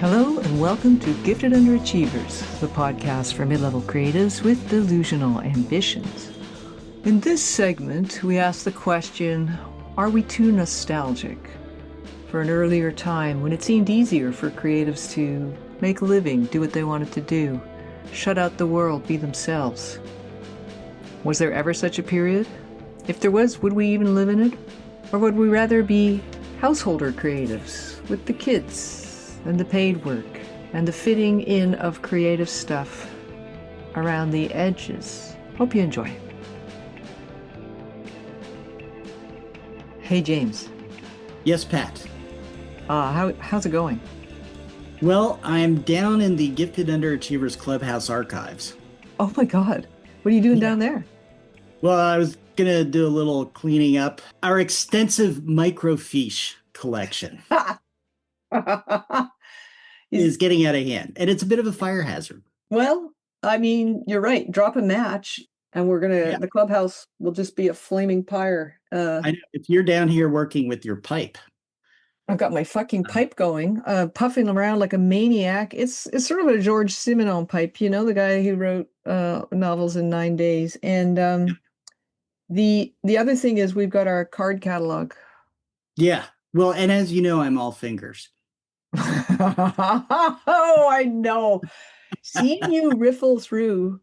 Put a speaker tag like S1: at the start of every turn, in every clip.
S1: Hello and welcome to Gifted Underachievers, the podcast for mid-level creatives with delusional ambitions. In this segment, we ask the question, are we too nostalgic for an earlier time when it seemed easier for creatives to make a living, do what they wanted to do, shut out the world, be themselves? Was there ever such a period? If there was, would we even live in it? Or would we rather be householder creatives with the kids and the paid work and the fitting in of creative stuff around the edges? Hope you enjoy it. Hey, James.
S2: Yes, Pat.
S1: How's it going?
S2: Well, I'm down in the Gifted Underachievers Clubhouse archives.
S1: Oh my God. What are you doing down there?
S2: Well, I was going to do a little cleaning up our extensive microfiche collection. is getting out of hand, and it's a bit of a fire hazard.
S1: Well, I mean, you're right. Drop a match, and the clubhouse will just be a flaming pyre.
S2: I know, if you're down here working with your pipe.
S1: I've got my fucking pipe going, puffing around like a maniac. It's sort of a George Simenon pipe, you know, the guy who wrote novels in 9 days. And the other thing is we've got our card catalog.
S2: Yeah. Well, and as you know, I'm all fingers.
S1: Oh, I know. Seeing you riffle through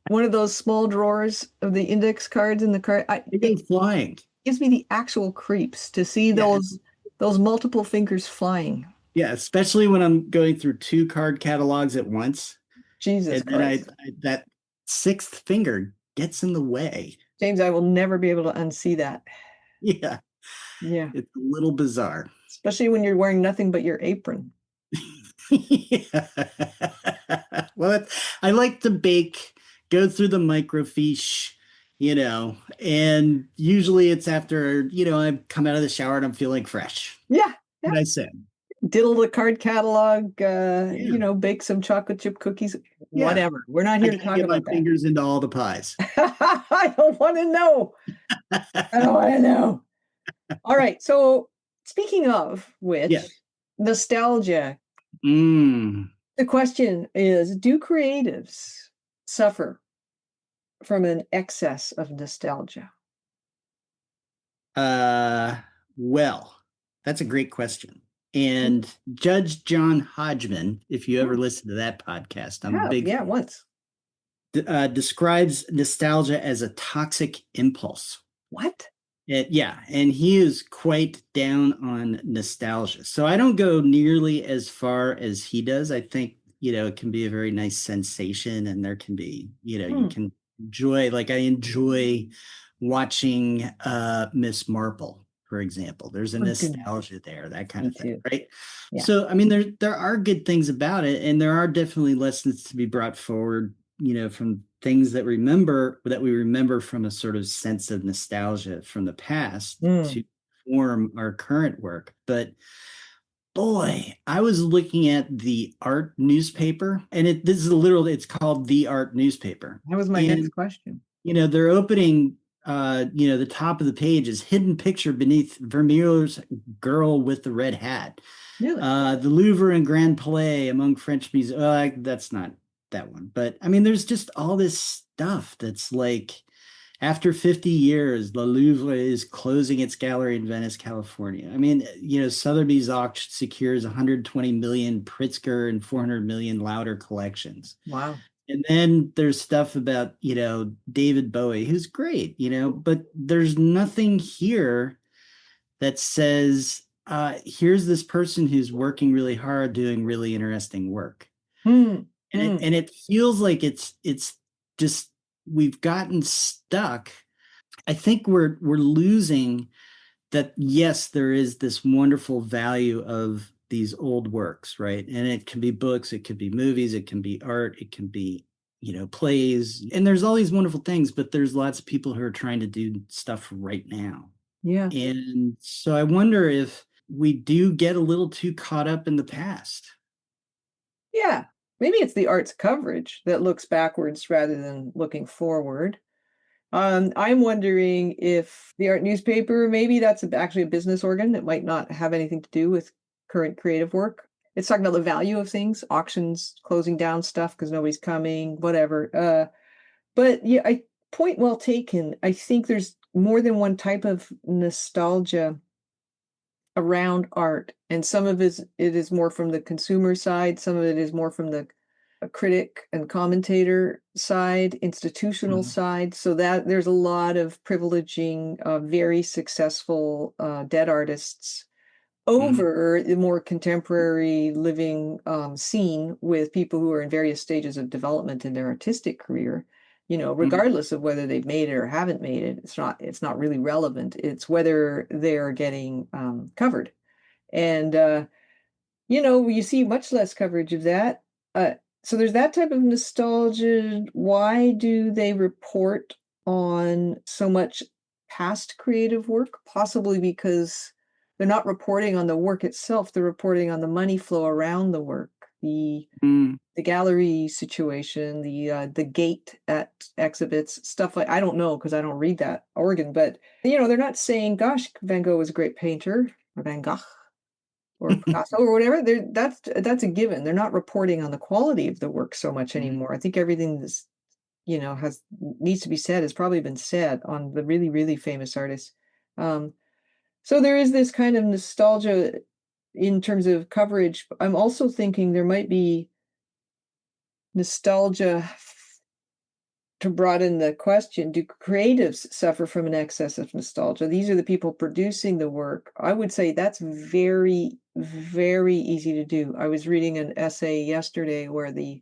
S1: one of those small drawers of the index cards in the card,
S2: They go flying.
S1: Gives me the actual creeps to see those multiple fingers flying.
S2: Yeah, especially when I'm going through 2 card catalogs at once.
S1: Jesus Christ.
S2: And that 6th finger gets in the way.
S1: James, I will never be able to unsee that.
S2: Yeah.
S1: Yeah.
S2: It's a little bizarre.
S1: Especially when you're wearing nothing but your apron.
S2: Yeah. Well, I like to bake, go through the microfiche, and usually it's after, I come out of the shower and I'm feeling fresh.
S1: Yeah.
S2: What I said.
S1: Diddle the card catalog, bake some chocolate chip cookies, whatever. We're not here to talk about that.
S2: My fingers into all the pies.
S1: I don't want to know. All right. So speaking of which, nostalgia. The question is, do creatives suffer from an excess of nostalgia?
S2: Well, that's a great question. And Judge John Hodgman, if you ever listen to that podcast,
S1: once.
S2: Describes nostalgia as a toxic impulse.
S1: What?
S2: And he is quite down on nostalgia. So I don't go nearly as far as he does. I think, it can be a very nice sensation, and there can be, you can enjoy, like I enjoy watching Miss Marple, for example. There's a nostalgia there, that kind of thing, right? Yeah. So, I mean, there are good things about it, and there are definitely lessons to be brought forward, from things that we remember from a sort of sense of nostalgia from the past to form our current work. But boy, I was looking at the art newspaper, and it's called The Art Newspaper.
S1: That was my next question.
S2: Their opening, the top of the page is hidden picture beneath Vermeer's Girl with the Red Hat.
S1: Really?
S2: The Louvre and Grand Palais among French museums. That's not that one, but I mean, there's just all this stuff that's like, after 50 years, the Louvre is closing its gallery in Venice, California. I mean, Sotheby's auction secures 120 million Pritzker and 400 million Lauder collections.
S1: Wow.
S2: And then there's stuff about, David Bowie, who's great, but there's nothing here that says, here's this person who's working really hard, doing really interesting work. And it feels like it's just, we've gotten stuck. I think we're losing that. Yes, there is this wonderful value of these old works, right? And it can be books, it could be movies, it can be art, it can be, plays. And there's all these wonderful things, but there's lots of people who are trying to do stuff right now.
S1: Yeah.
S2: And so I wonder if we do get a little too caught up in the past.
S1: Yeah. Maybe it's the arts coverage that looks backwards rather than looking forward. I'm wondering if the art newspaper, maybe that's actually a business organ that might not have anything to do with current creative work. it's talking about the value of things, auctions closing down stuff because nobody's coming, whatever. But yeah, point well taken. I think there's more than one type of nostalgia around art, and some of it is more from the consumer side, some of it is more from the critic and commentator side, institutional
S2: Mhm.
S1: side. So that there's a lot of privileging very successful dead artists
S2: Mhm.
S1: over the more contemporary living scene with people who are in various stages of development in their artistic career.
S2: Mhm.
S1: Regardless of whether they've made it or haven't made it, it's not really relevant. It's whether they're getting covered. And you see much less coverage of that. So there's that type of nostalgia. Why do they report on so much past creative work? Possibly because they're not reporting on the work itself, they're reporting on the money flow around the work, the
S2: Mhm.
S1: the gallery situation, the gate at exhibits, stuff like I don't know because I don't read that organ, but they're not saying, "Gosh, Van Gogh was a great painter," or Van Gogh or Picasso or whatever. That's a given. They're not reporting on the quality of the work so much
S2: Mhm.
S1: anymore. I think everything that's has needs to be said has probably been said on the really, really famous artists. Um, so there is this kind of nostalgia in terms of coverage. I'm also thinking there might be nostalgia to broaden the question, do creatives suffer from an excess of nostalgia? These are the people producing the work. I would say that's very, very easy to do. I was reading an essay yesterday where the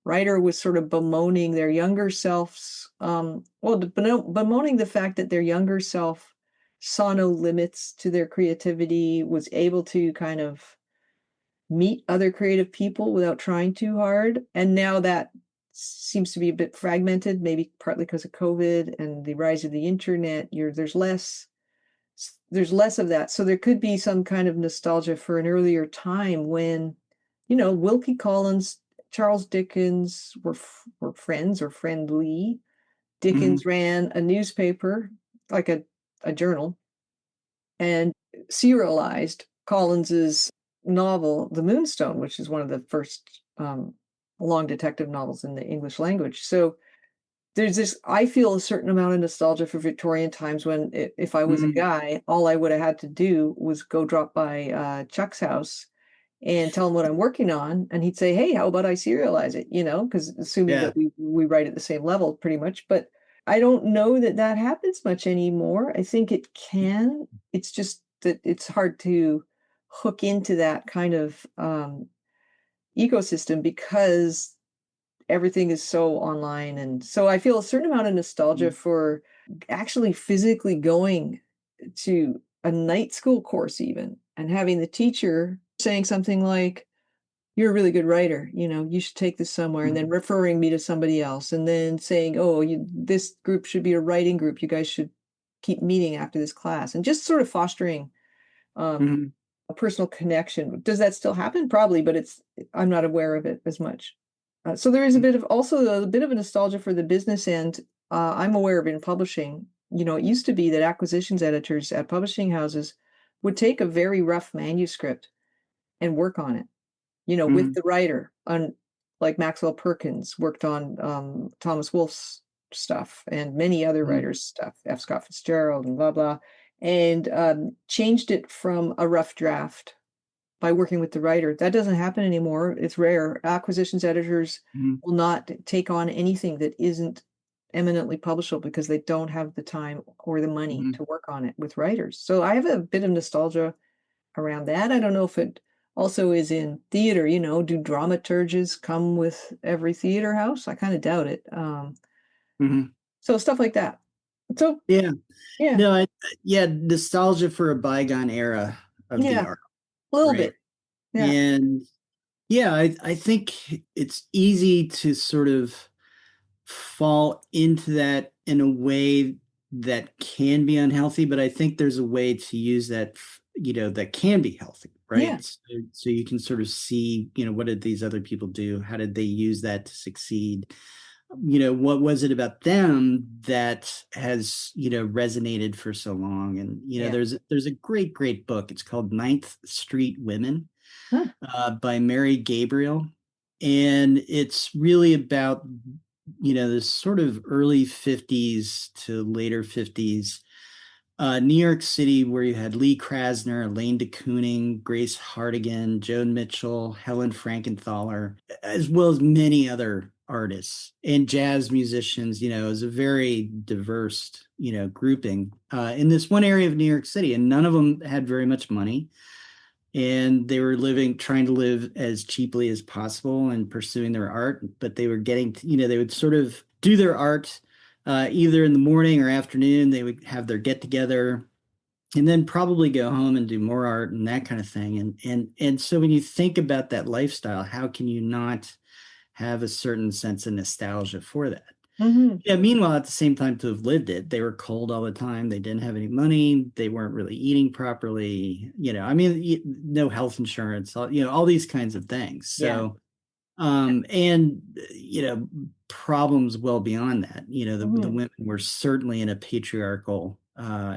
S1: writer was sort of bemoaning their younger selves, bemoaning the fact that their younger self saw no limits to their creativity, was able to kind of meet other creative people without trying too hard. And now that seems to be a bit fragmented, maybe partly because of COVID and the rise of the internet. There's less of that. So there could be some kind of nostalgia for an earlier time when, Wilkie Collins, Charles Dickens were friends or friendly.
S2: Mhm.
S1: Dickens ran a newspaper, like a journal, and serialized Collins's novel, The Moonstone, which is one of the first long detective novels in the English language. So there's this, I feel a certain amount of nostalgia for Victorian times when if I was a
S2: Mhm.
S1: guy, all I would have had to do was go drop by Chuck's house and tell him what I'm working on. And he'd say, "Hey, how about I serialize it?" Because assuming
S2: Yeah.
S1: that we write at the same level pretty much. But I don't know that that happens much anymore. I think it can. It's just that it's hard to hook into that kind of ecosystem because everything is so online. And so I feel a certain amount of nostalgia
S2: Mhm.
S1: for actually physically going to a night school course even and having the teacher saying something like, "You're a really good writer, you should take this somewhere," and then
S2: Mhm.
S1: referring me to somebody else and then saying, "Oh, this group should be a writing group. You guys should keep meeting after this class," and just sort of fostering um,
S2: Mhm.
S1: a personal connection. Does that still happen? Probably, but I'm not aware of it as much. So there is a
S2: Mhm.
S1: bit of also a bit of a nostalgia for the business end. I'm aware of in publishing. It used to be that acquisitions editors at publishing houses would take a very rough manuscript and work on it, with
S2: Mhm.
S1: the writer on, like Maxwell Perkins worked on Thomas Wolfe's stuff and many other
S2: Mhm.
S1: writers' stuff, F. Scott Fitzgerald and blah blah, and changed it from a rough draft by working with the writer. That doesn't happen anymore. It's rare. Acquisitions editors
S2: Mhm.
S1: will not take on anything that isn't eminently publishable because they don't have the time or the money
S2: Mhm.
S1: to work on it with writers. So I have a bit of nostalgia around that. I don't know if it also is in theater, do dramaturges come with every theater house? I kind of doubt it.
S2: Mhm.
S1: So stuff like that. So
S2: Yeah.
S1: yeah,
S2: No, yeah, nostalgia for a bygone era of the
S1: yeah,
S2: art,
S1: a little
S2: right?
S1: bit. Yeah,
S2: And yeah, I think it's easy to sort of fall into that in a way that can be unhealthy, but I think there's a way to use that, that can be healthy,
S1: yeah,
S2: right? So you can sort of see, what did these other people do? How did they use that to succeed? What was it about them that has, resonated for so long? And,
S1: yeah.
S2: there's a great, great book. It's called Ninth Street Women.
S1: Huh.
S2: by Mary Gabriel. And it's really about, this sort of early 50s to later 50s New York City, where you had Lee Krasner, Elaine de Kooning, Grace Hardigan, Joan Mitchell, Helen Frankenthaler, as well as many other artists and jazz musicians. It was a very diverse, grouping in this one area of New York City, and none of them had very much money. And they were trying to live as cheaply as possible and pursuing their art, but they were getting, they would sort of do their art either in the morning or afternoon. They would have their get together and then probably go home and do more art and that kind of thing. And so when you think about that lifestyle, how can you not have a certain sense of nostalgia for that?
S1: Hmm.
S2: Yeah, meanwhile, at the same time, to have lived it, they were cold all the time. They didn't have any money. They weren't really eating properly. I mean, no health insurance, all these kinds of things.
S1: Yeah.
S2: So, and problems well beyond that. The
S1: Hmm.
S2: women were certainly in a patriarchal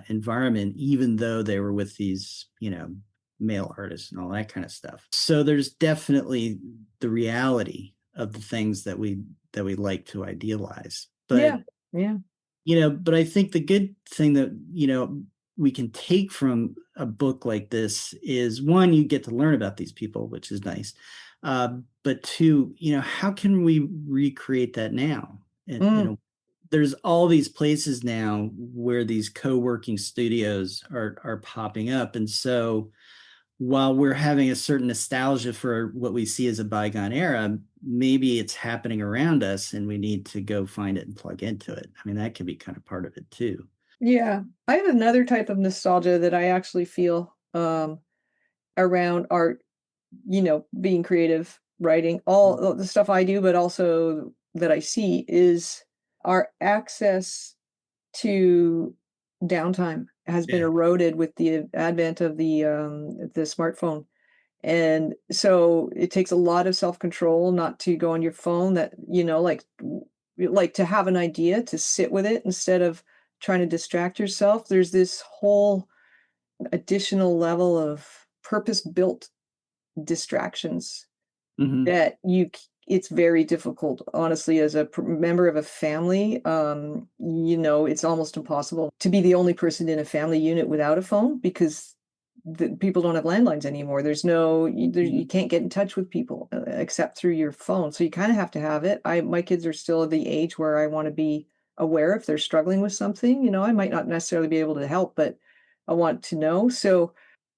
S2: environment, even though they were with these, male artists and all that kind of stuff. So there's definitely the reality of the things that we like to idealize.
S1: Yeah.
S2: But
S1: Yeah.
S2: but I think the good thing that, we can take from a book like this is, one, you get to learn about these people, which is nice. But two, how can we recreate that now? And,
S1: Mm.
S2: there's all these places now where these co-working studios are popping up. And so while we're having a certain nostalgia for what we see as a bygone era, maybe it's happening around us and we need to go find it and plug into it. I mean, that can be kind of part of it too.
S1: Yeah. I have another type of nostalgia that I actually feel around art, being creative, writing, all the stuff I do, but also that I see is our access to downtime has been
S2: Yeah.
S1: eroded with the advent of the smartphone. And so it takes a lot of self-control not to go on your phone that, like to have an idea, to sit with it instead of trying to distract yourself. There's this whole additional level of purpose-built distractions
S2: Hmm.
S1: that it's very difficult, honestly, as a member of a family. It's almost impossible to be the only person in a family unit without a phone because people don't have landlines anymore. There's no, you can't get in touch with people except through your phone. So you kind of have to have it. My kids are still at the age where I want to be aware if they're struggling with something. I might not necessarily be able to help, but I want to know. So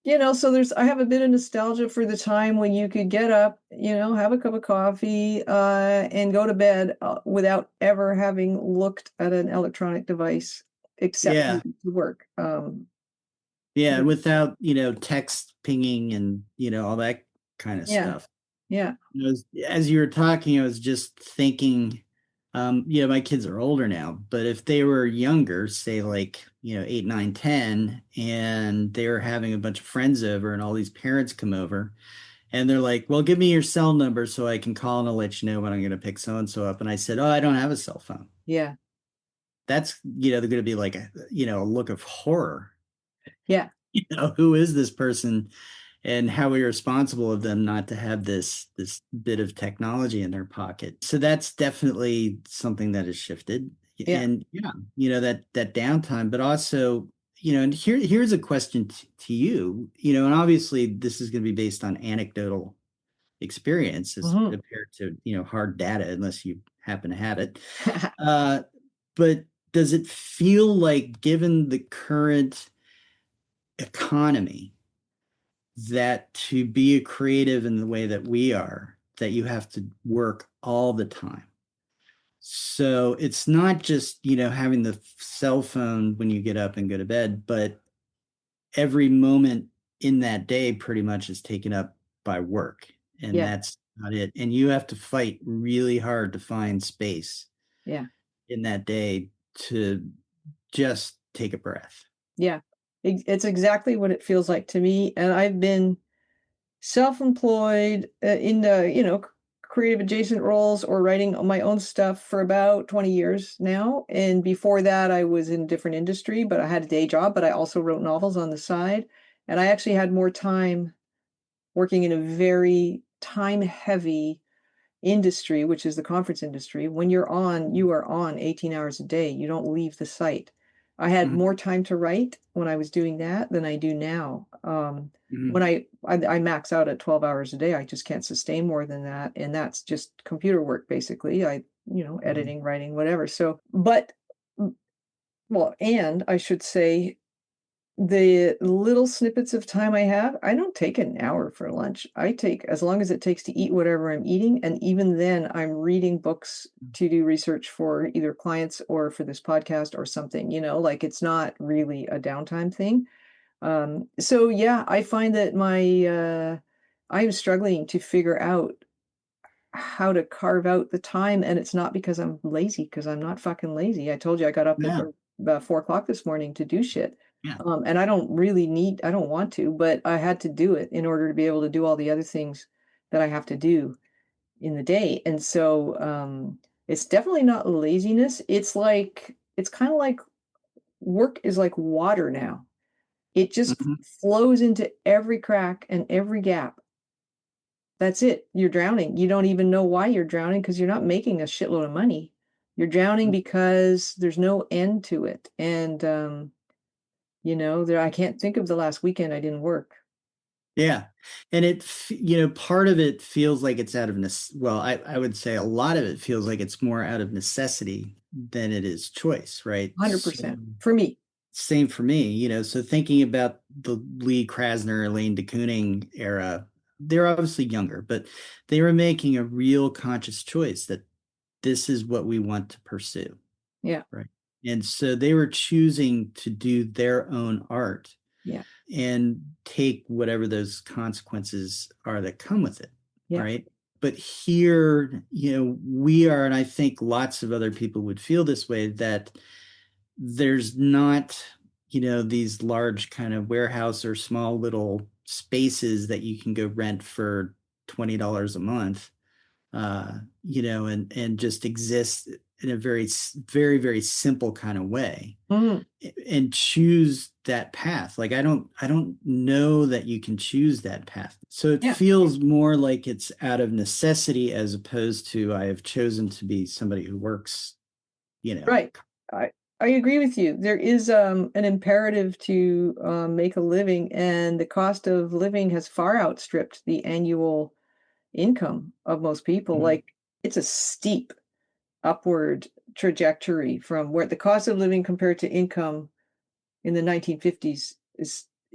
S1: I have a bit of nostalgia for the time when you could get up, have a cup of coffee, and go to bed, without ever having looked at an electronic device except
S2: Yeah.
S1: maybe to work.
S2: Yeah.
S1: But
S2: Without, text pinging and, all that kind of
S1: yeah,
S2: stuff.
S1: yeah,
S2: As you were talking, I was just thinking, my kids are older now, but if they were younger, say like, 8, 9, 10, and they were having a bunch of friends over and all these parents come over and they're like, well, give me your cell number so I can call and I'll let you know when I'm going to pick so-and-so up. And I said, oh, I don't have a cell phone.
S1: yeah,
S2: That's, they're going to be like, a look of horror.
S1: yeah,
S2: Who is this person and how irresponsible of them not to have this bit of technology in their pocket. So that's definitely something that has shifted.
S1: yeah.
S2: And yeah, that downtime, but also, and here's a question to you, and obviously this is going to be based on anecdotal experience as
S1: Hmm.
S2: compared to, hard data, unless you happen to have it. Uh, but does it feel like, given the current economy, that to be a creative in the way that we are, that you have to work all the time? So it's not just, having the cell phone when you get up and go to bed, but every moment in that day pretty much is taken up by work. And
S1: Yeah,
S2: that's not it. And you have to fight really hard to find space
S1: yeah,
S2: in that day to just take a breath.
S1: yeah. It's exactly what it feels like to me. And I've been self-employed, in the, creative adjacent roles or writing on my own stuff for about 20 years now. And before that, I was in a different industry, but I had a day job, but I also wrote novels on the side. And I actually had more time working in a very time heavy industry, which is the conference industry. When you're on, you are on 18 hours a day. You don't leave the site. I had
S2: Mhm.
S1: more time to write when I was doing that than I do now.
S2: Mhm.
S1: When I max out at 12 hours a day, I just can't sustain more than that. And that's just computer work, basically.
S2: Mhm.
S1: Editing, writing, whatever. So, but, well, and I should say, the little snippets of time I have, I don't take an hour for lunch. I take as long as it takes to eat whatever I'm eating, and even then, I'm reading books to do research for either clients or for this podcast or something, like, it's not really a downtime thing. So yeah, I find that I'm struggling to figure out how to carve out the time, and it's not because I'm lazy, because I'm not fucking lazy. I told you I got up at
S2: Yeah.
S1: about 4 o'clock this morning to do shit.
S2: Yeah.
S1: And I don't want to, but I had to do it in order to be able to do all the other things that I have to do in the day. And so it's definitely not laziness. It's kind of like work is like water now. It just
S2: Mhm.
S1: flows into every crack and every gap. That's it. You're drowning. You don't even know why you're drowning because you're not making a shitload of money. You're drowning because there's no end to it. And I can't think of the last weekend I didn't work.
S2: Yeah. And part of it feels like it's out of well, I would say a lot of it feels like it's more out of necessity than it is choice, right? So
S1: 100% for me.
S2: same for me, so thinking about the Lee Krasner, Elaine de Kooning era, they're obviously younger, but they were making a real conscious choice that this is what we want to pursue,
S1: Yeah.
S2: right? And so they were choosing to do their own art
S1: Yeah.
S2: and take whatever those consequences are that come with it,
S1: Yeah.
S2: right? But here, we are, and I think lots of other people would feel this way, that there's not, these large kind of warehouse or small little spaces that you can go rent for $20 a month, and just exist in a very, very, very simple kind of way
S1: Mhm.
S2: and choose that path. Like I don't know that you can choose that path. So it
S1: Yeah.
S2: feels more like it's out of necessity as opposed to I have chosen to be somebody who works, you know.
S1: Right. I I agree with you. There is an imperative to make a living, and the cost of living has far outstripped the annual income of most people.
S2: Mhm.
S1: Like, it's a steep upward trajectory from where the cost of living compared to income in the 1950s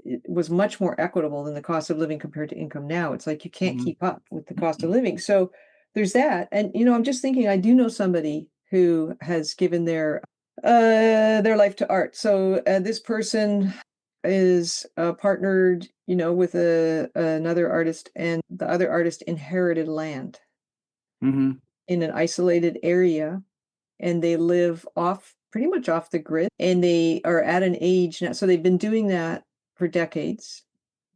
S1: it was much more equitable than the cost of living compared to income now. It's like you can't
S2: Mhm.
S1: keep up with the cost of living. So there's that. And I'm just thinking I do know somebody who has given their life to art. So this person is partnered, with another artist, and the other artist inherited land
S2: Mhm.
S1: in an isolated area, and they live off pretty much off the grid, and they are at an age now, so they've been doing that for decades,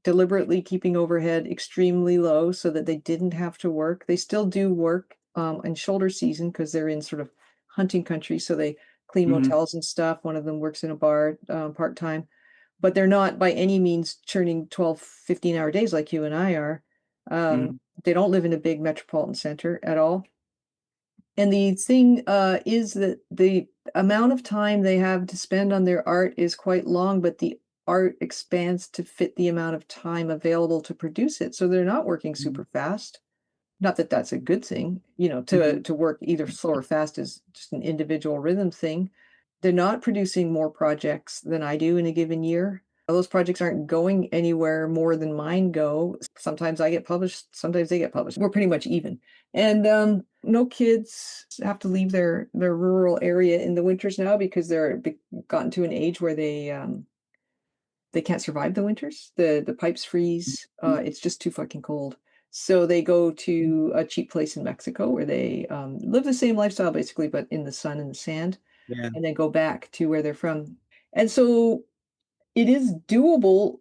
S1: deliberately keeping overhead extremely low so that they didn't have to work. They still do work in shoulder season because they're in sort of hunting country, so they clean
S2: Mhm.
S1: motels and stuff. One of them works in a bar part-time, but they're not by any means churning 12, 15-hour days like you and I are. um,
S2: Mhm.
S1: they don't live in a big metropolitan center at all. And the thing is that the amount of time they have to spend on their art is quite long, but the art expands to fit the amount of time available to produce it. So they're not working
S2: Mhm.
S1: super fast. Not that that's a good thing, to
S2: Mhm.
S1: work either slow or fast is just an individual rhythm thing. They're not producing more projects than I do in a given year. Those projects aren't going anywhere more than mine go. Sometimes I get published, sometimes they get published. We're pretty much even. And no kids have to leave their rural area in the winters now because gotten to an age where they can't survive the winters. The pipes freeze.
S2: Mhm.
S1: It's just too fucking cold. So they go to a cheap place in Mexico where they live the same lifestyle basically, but in the sun and the sand,
S2: Yeah.
S1: and then go back to where they're from. And so it is doable.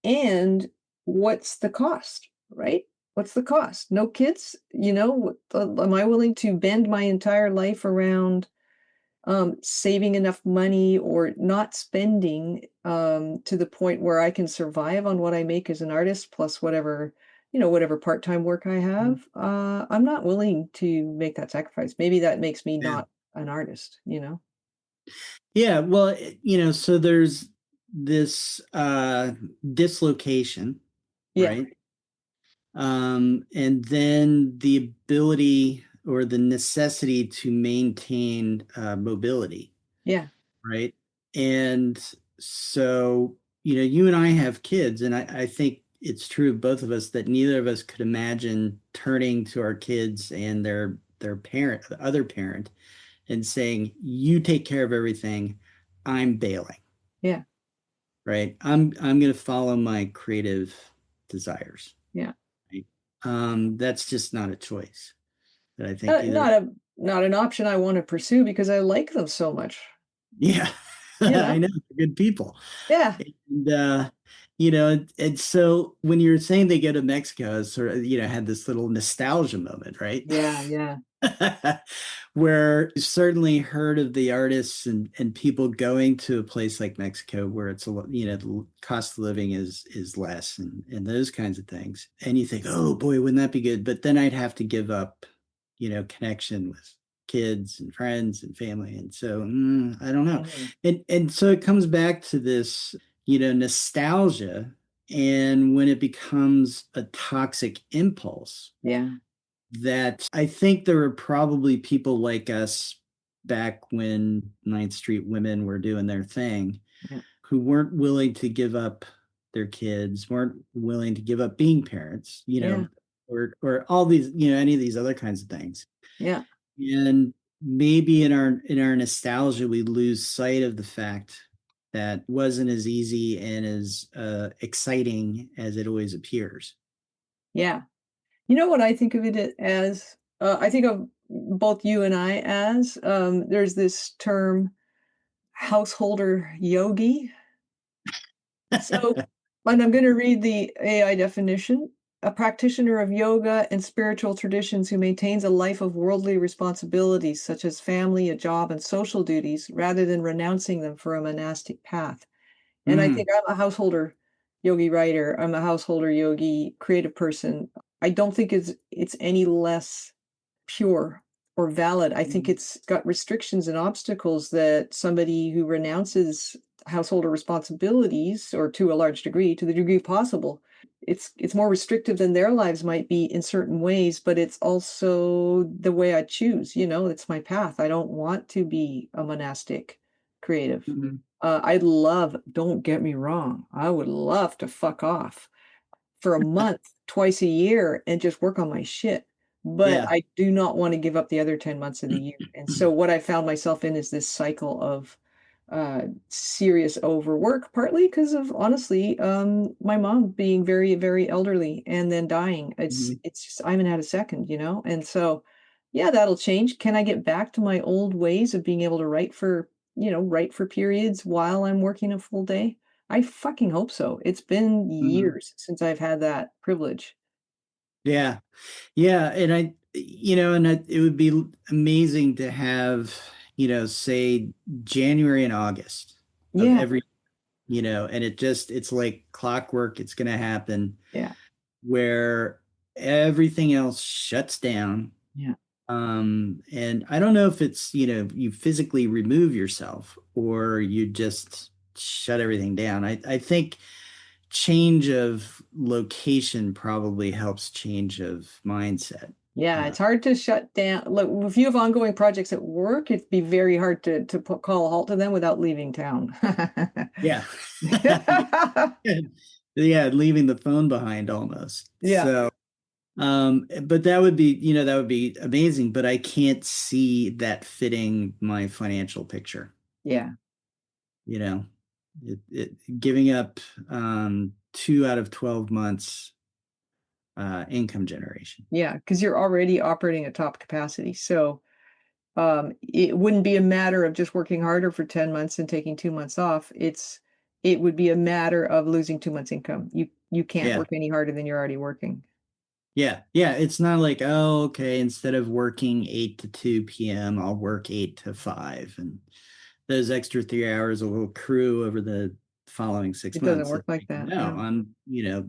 S1: And what's the cost, right? What's the cost? No kids, am I willing to bend my entire life around saving enough money or not spending to the point where I can survive on what I make as an artist plus whatever, whatever part-time work I
S2: Mhm.
S1: have. I'm not willing to make that sacrifice. Maybe that makes me
S2: Yeah.
S1: not an artist.
S2: Yeah, well, so there's this dislocation,
S1: Yeah,
S2: right? And then the ability or the necessity to maintain mobility,
S1: yeah,
S2: right? And so, you and I have kids, and I think it's true of both of us that neither of us could imagine turning to our kids and their parent, the other parent, and saying, "You take care of everything. I'm bailing."
S1: yeah,
S2: Right? I'm going to follow my creative desires.
S1: yeah.
S2: Right? That's just not a choice that I think
S1: Uh,
S2: either.
S1: not a not an option I want to pursue because I like them so much.
S2: Yeah,
S1: You
S2: I
S1: know?
S2: know, they're good people.
S1: Yeah,
S2: And and so when you're saying they go to Mexico, it's sort of, had this little nostalgia moment, right?
S1: yeah, yeah,
S2: Where you certainly heard of the artists and people going to a place like Mexico where it's the cost of living is less and those kinds of things. And you think, oh boy, wouldn't that be good? But then I'd have to give up, connection with kids and friends and family. And so I don't know.
S1: mhm,
S2: And so it comes back to this, nostalgia. And when it becomes a toxic impulse,
S1: yeah,
S2: that I think there were probably people like us back when Ninth Street women were doing their thing
S1: yeah,
S2: who weren't willing to give up their kids, weren't willing to give up being parents,
S1: yeah,
S2: or all these, any of these other kinds of things.
S1: yeah,
S2: And maybe in our nostalgia, we lose sight of the fact that it wasn't as easy and as exciting as it always appears.
S1: yeah. You know what I think of it as? I think of both you and I as there's this term householder yogi. So, and I'm going to read the AI definition. A practitioner of yoga and spiritual traditions who maintains a life of worldly responsibilities such as family, a job, and social duties rather than renouncing them for a monastic path. And I
S2: Mm,
S1: think I'm a householder yogi writer. I'm a householder yogi creative person. I don't think it's any less pure or valid. I think
S2: mm,
S1: it's got restrictions and obstacles that somebody who renounces householder responsibilities, or to a large degree, to the degree possible, it's more restrictive than their lives might be in certain ways, but it's also the way I choose, it's my path. I don't want to be a monastic creative.
S2: mm.
S1: Don't get me wrong, I would love to fuck off for a month, twice a year, and just work on my shit. But
S2: Yeah.
S1: I do not want to give up the other 10 months of the year. And so what I found myself in is this cycle of serious overwork, partly because of honestly, my mom being very, very elderly and then dying.
S2: Mhm.
S1: It's just I haven't had a second. And so yeah, that'll change. Can I get back to my old ways of being able to write for periods while I'm working a full day? I fucking hope so. It's been
S2: Mhm.
S1: years since I've had that privilege.
S2: Yeah. Yeah. And it would be amazing to have, say January and August of
S1: Yeah,
S2: every, and it's like clockwork. It's going to happen
S1: yeah,
S2: where everything else shuts down.
S1: yeah,
S2: And I don't know if it's, you physically remove yourself or you just shut everything down. I think change of location probably helps change of mindset.
S1: yeah.
S2: Uh,
S1: It's hard to shut down. Look, if you have ongoing projects at work, it'd be very hard to call a halt to them without leaving town.
S2: yeah. Yeah, leaving the phone behind almost.
S1: Yeah,
S2: So, but that would be amazing, but I can't see that fitting my financial picture,
S1: yeah,
S2: you know. Giving up 2 out of 12 months income generation.
S1: yeah. Because you're already operating at top capacity. So it wouldn't be a matter of just working harder for 10 months and taking 2 months off. It would be a matter of losing 2 months income. You can't
S2: Yeah.
S1: work any harder than you're already working.
S2: Yeah. Yeah. It's not like, oh, okay, instead of working 8 to 2 p.m., I'll work 8 to 5. And those extra 3 hours will accrue over the following six
S1: It doesn't
S2: months.
S1: work
S2: It's
S1: like
S2: like,
S1: that.
S2: no,
S1: Yeah.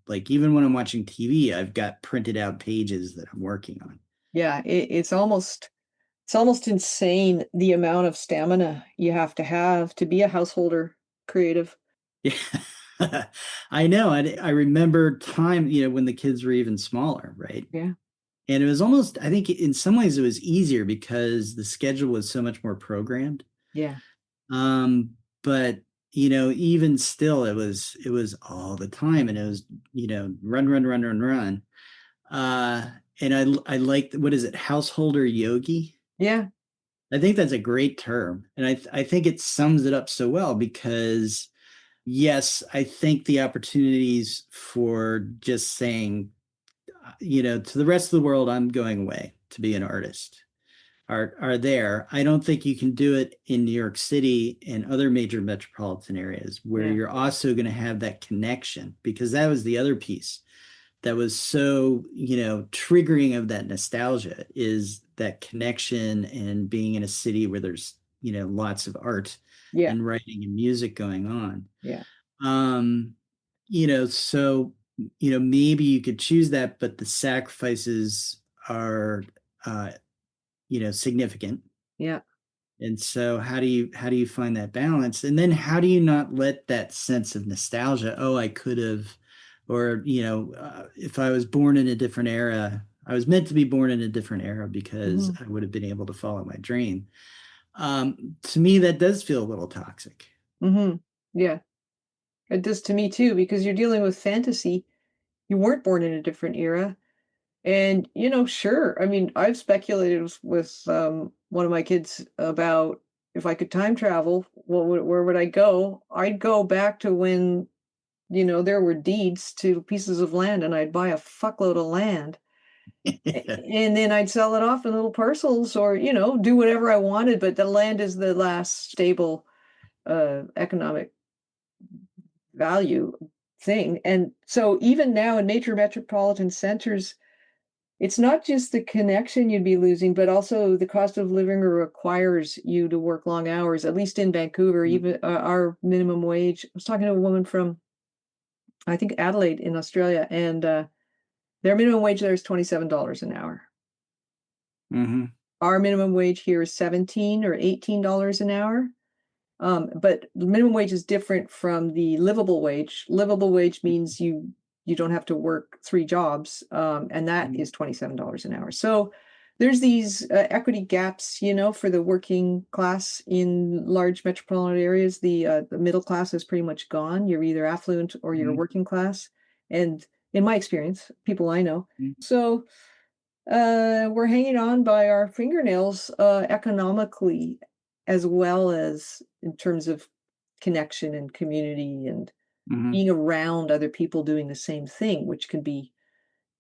S2: like even when I'm watching TV, I've got printed out pages that I'm working on.
S1: Yeah, it's almost insane the amount of stamina you have to be a householder creative.
S2: Yeah. I know. I remember time, when the kids were even smaller, right?
S1: Yeah.
S2: And it was almost, I think in some ways it was easier because the schedule was so much more programmed.
S1: Yeah.
S2: But even still, it was all the time, and it was, run, run, run, run, run. Uh, and I like, what is it, householder yogi?
S1: Yeah.
S2: I think that's a great term, and I think it sums it up so well because yes, I think the opportunities for just saying, to the rest of the world, I'm going away to be an artist are there. I don't think you can do it in New York City and other major metropolitan areas where
S1: Yeah.
S2: you're also going to have that connection, because that was the other piece that was so, triggering of that nostalgia, is that connection and being in a city where there's, lots of art
S1: Yeah.
S2: and writing and music going on.
S1: Yeah.
S2: Um, so, maybe you could choose that, but the sacrifices are, uh, significant.
S1: Yeah.
S2: And so how do you find that balance? And then how do you not let that sense of nostalgia, oh, I could have, or, if I was born in a different era, I was meant to be born in a different era because
S1: Mhm.
S2: I would have been able to follow my dream. To me, that does feel a little toxic.
S1: Mhm. Yeah. It does to me too, because you're dealing with fantasy. You weren't born in a different era. And, sure. I mean, I've speculated with one of my kids about if I could time travel, where would I go? I'd go back to when, there were deeds to pieces of land and I'd buy a fuckload of land. And then I'd sell it off in little parcels or, do whatever I wanted. But the land is the last stable economic value thing. And so even now in major metropolitan centers, it's not just the connection you'd be losing, but also the cost of living requires you to work long hours, at least in Vancouver, even our minimum wage. I was talking to a woman from, I think, Adelaide in Australia, and their minimum wage there is $27 an hour.
S2: Hmm.
S1: Our minimum wage here is 17 or $18 an hour. But the minimum wage is different from the livable wage. Livable wage means you don't have to work three jobs, and that is $27 an hour. So there's these equity gaps, for the working class in large metropolitan areas. The middle class is pretty much gone. You're either affluent or you're
S2: Hmm.
S1: working class, and in my experience, people I know. So we're hanging on by our fingernails, economically, as well as in terms of connection and community and
S2: Hmm.
S1: being around other people doing the same thing, which can be,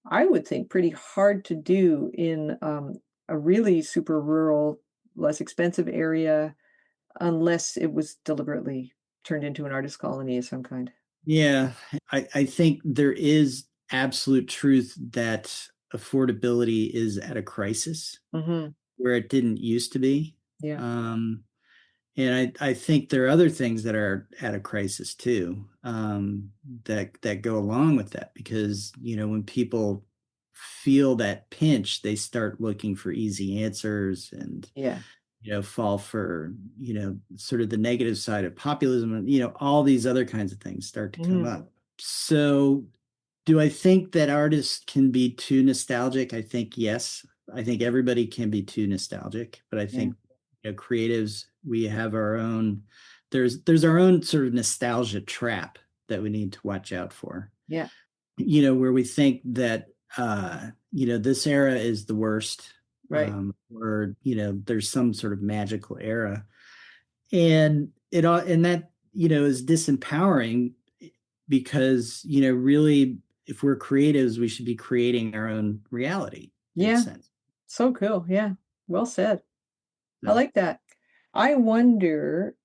S1: I would think, pretty hard to do in a really super rural, less expensive area, unless it was deliberately turned into an artist colony of some kind.
S2: Yeah, I think there is absolute truth that affordability is at a crisis
S1: Hmm.
S2: where it didn't used to be.
S1: Yeah.
S2: Um, and I think there are other things that are at a crisis too, that go along with that, because when people feel that pinch, they start looking for easy answers and
S1: Yeah.
S2: fall for sort of the negative side of populism, and all these other kinds of things start to come
S1: Hmm.
S2: up. So do I think that artists can be too nostalgic? I think yes. I think everybody can be too nostalgic, but I
S1: Yeah.
S2: think creatives, we have our own. There's our own sort of nostalgia trap that we need to watch out for.
S1: Yeah.
S2: Where we think that this era is the worst,
S1: Right.
S2: or there's some sort of magical era, and that is disempowering, because really, if we're creatives, we should be creating our own reality in a
S1: Yeah.
S2: sense.
S1: So cool. Yeah. Well said. I
S2: So,
S1: like that. I wonder,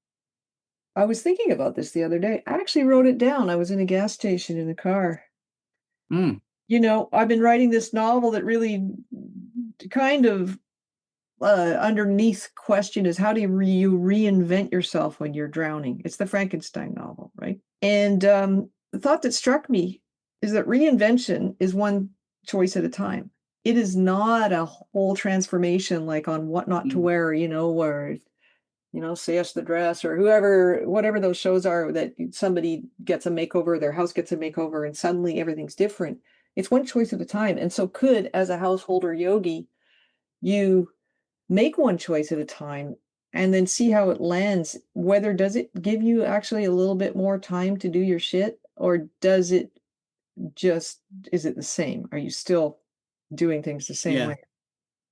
S1: I was thinking about this the other day. I actually wrote it down. I was in a gas station in the car.
S2: mm,
S1: I've been writing this novel that really kind of underneath question is how do you reinvent yourself when you're drowning? It's the Frankenstein novel, right? And the thought that struck me is that reinvention is one choice at a time. It is not a whole transformation like on What Not to Wear, where Say Yes to the Dress or whatever those shows are that somebody gets a makeover, their house gets a makeover, and suddenly everything's different. It's one choice at a time. And so as a householder yogi, you make one choice at a time and then see how it lands. Whether does it give you actually a little bit more time to do your shit, or is it the same? Are you still doing things the same
S2: Yeah.
S1: way?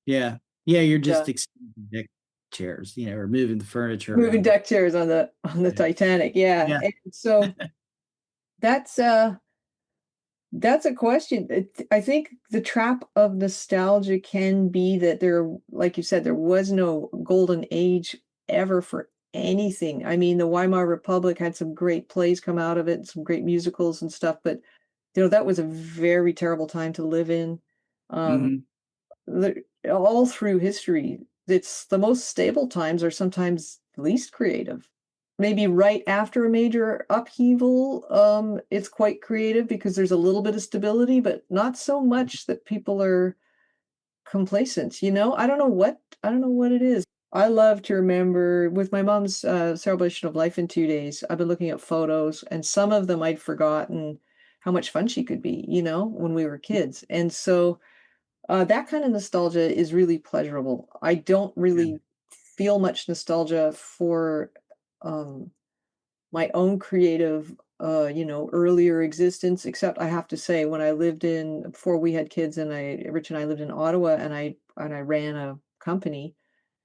S2: Yeah. Yeah. You're just extending deck chairs, or moving the furniture
S1: Moving
S2: around.
S1: deck chairs on the Titanic. Yeah. And so that's a question. I think the trap of nostalgia can be that like you said, there was no golden age ever for anything. I mean, the Weimar Republic had some great plays come out of it, some great musicals and stuff, but that was a very terrible time to live in.
S2: Mhm.
S1: All through history, it's the most stable times are sometimes least creative. Maybe right after a major upheaval, it's quite creative because there's a little bit of stability, but not so much that people are complacent. I don't know what it is. I love to remember with my mom's celebration of life in 2 days. I've been looking at photos, and some of them I'd forgotten how much fun she could be, when we were kids. And so that kind of nostalgia is really pleasurable. I don't
S2: Yeah.
S1: really feel much nostalgia for um, my own creative, earlier existence, except I have to say, before we had kids and Rich and I lived in Ottawa and I ran a company,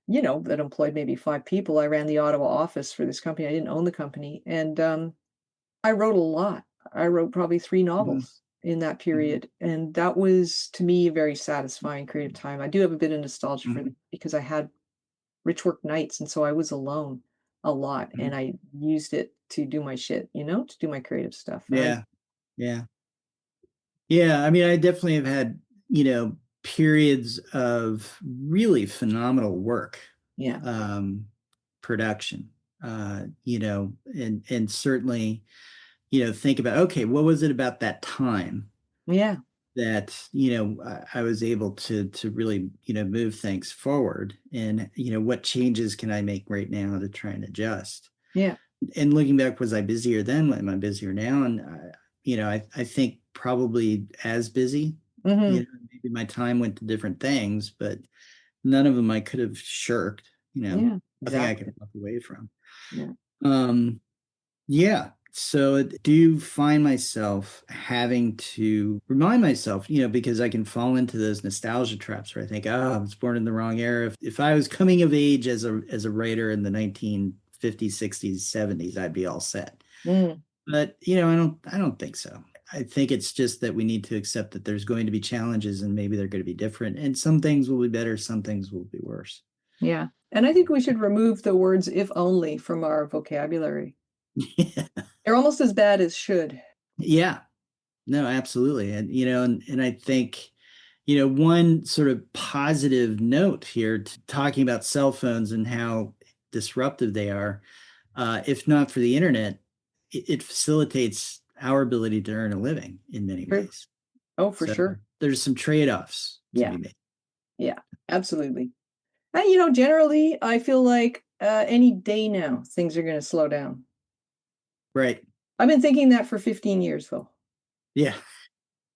S1: that employed maybe 5 people. I ran the Ottawa office for this company. I didn't own the company. And I wrote a lot. I wrote probably 3
S2: Mhm.
S1: novels in that
S2: Mhm.
S1: period, and that was, to me, a very satisfying creative time. I do have a bit of nostalgia for
S2: Mhm.
S1: that because I had rich work nights, and so I was alone a lot,
S2: Mhm.
S1: and I used it to do my shit, to do my creative stuff, and I
S2: Yeah. Yeah. Yeah. I mean, I definitely have had, periods of really phenomenal work,
S1: yeah,
S2: um, production, and certainly, think about, okay, what was it about that time
S1: yeah,
S2: that, I was able to really, move things forward, and, what changes can I make right now to try and adjust?
S1: yeah,
S2: And looking back, was I busier then? Am I busier now? And I think probably as busy.
S1: mhm,
S2: Maybe my time went to different things, but none of them I could have shirked.
S1: yeah,
S2: Nothing I could
S1: exactly,
S2: walk away from.
S1: yeah.
S2: Um, yeah. So I do find myself having to remind myself, because I can fall into those nostalgia traps where I think, oh, I was born in the wrong era. If I was coming of age as a writer in the 1950s, 60s, 70s, I'd be all set.
S1: Mm,
S2: But I don't think so. I think it's just that we need to accept that there's going to be challenges and maybe they're going to be different. And some things will be better, some things will be worse.
S1: yeah, and I think we should remove the words "if only" from our vocabulary. They're almost as bad as "should."
S2: Yeah. No, absolutely. And and I think, one sort of positive note here talking about cell phones and how disruptive they are, if not for the internet, it facilitates our ability to earn a living in many
S1: True.
S2: ways.
S1: Oh, for
S2: So
S1: sure.
S2: there's some trade-offs to
S1: Yeah,
S2: be made.
S1: yeah, absolutely. And, generally, I feel like, any day now, things are gonna slow down.
S2: Right.
S1: I've been thinking that for 15 years, though.
S2: Yeah,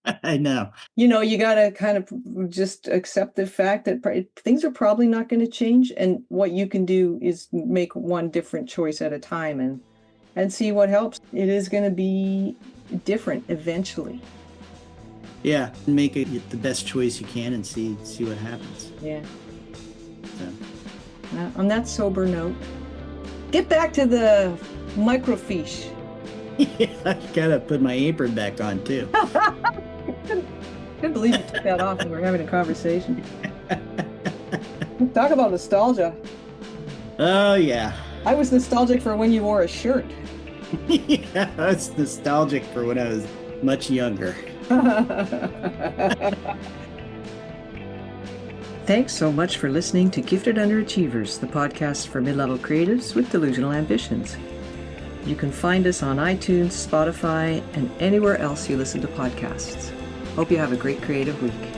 S2: I know.
S1: You gotta kind of just accept the fact that things are probably not gonna change, and what you can do is make one different choice at a time and see what helps. It is gonna be different eventually.
S2: Yeah, make the best choice you can and see what happens.
S1: Yeah.
S2: So.
S1: On that sober note, get back to the microfiche.
S2: Yeah, I gotta put my apron back on too.
S1: Couldn't believe you took that off when we were having a conversation. Talk about nostalgia.
S2: Oh yeah.
S1: I was nostalgic for when you wore a shirt.
S2: Yeah, I was nostalgic for when I was much younger.
S1: Thanks so much for listening to Gifted Underachievers, the podcast for mid-level creatives with delusional ambitions. You can find us on iTunes, Spotify, and anywhere else you listen to podcasts. Hope you have a great creative week.